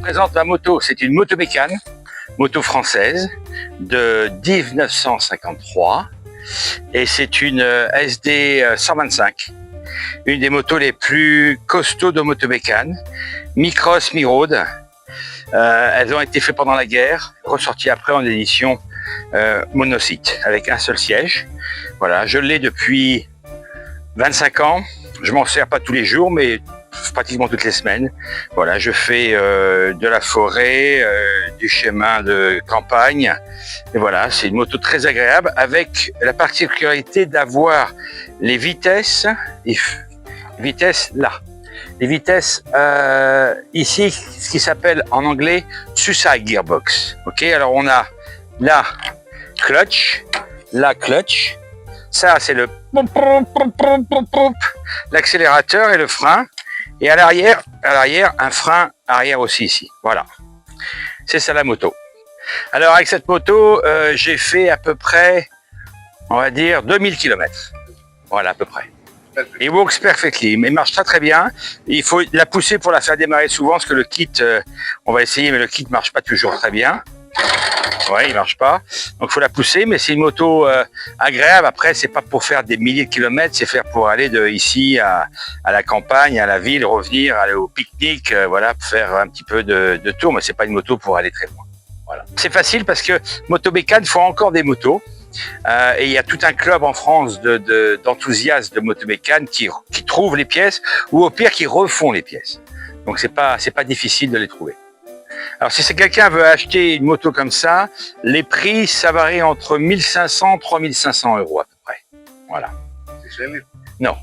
présente ma moto. C'est une moto bécane, moto française de 1953 et c'est une SD 125, une des motos les plus costauds de moto bécane, mi-cross, mi-road. Elles ont été faites pendant la guerre, ressorties après en édition monocyte avec un seul siège. Voilà, je l'ai depuis 25 ans. Je m'en sers pas tous les jours, mais pratiquement toutes les semaines. Voilà, je fais de la forêt, du chemin de campagne. Et voilà, c'est une moto très agréable avec la particularité d'avoir les vitesses là. Les vitesses ici, ce qui s'appelle en anglais suicide gearbox. Ok, alors on a la clutch, ça c'est le l'accélérateur et le frein, et à l'arrière un frein arrière aussi ici. Voilà, c'est ça la moto. Alors avec cette moto, j'ai fait à peu près, on va dire 2000 km. Voilà à peu près. It works perfectly, mais il marche très bien. Il faut la pousser pour la faire démarrer souvent, parce que le kit, on va essayer, mais le kit marche pas toujours très bien. Ouais, il marche pas. Donc, faut la pousser, mais c'est une moto agréable. Après, c'est pas pour faire des milliers de kilomètres, c'est faire pour aller de ici à la campagne, à la ville, revenir, aller au pique-nique, voilà, faire un petit peu de tour. Mais c'est pas une moto pour aller très loin. Voilà. C'est facile parce que moto bécane font encore des motos. Et il y a tout un club en France d'enthousiastes de moto bécane qui trouvent les pièces, ou au pire qui refont les pièces. Donc c'est pas difficile de les trouver. Alors si quelqu'un veut acheter une moto comme ça, les prix ça varie entre 1500 et 3500 € à peu près. Voilà. C'est cher. Non.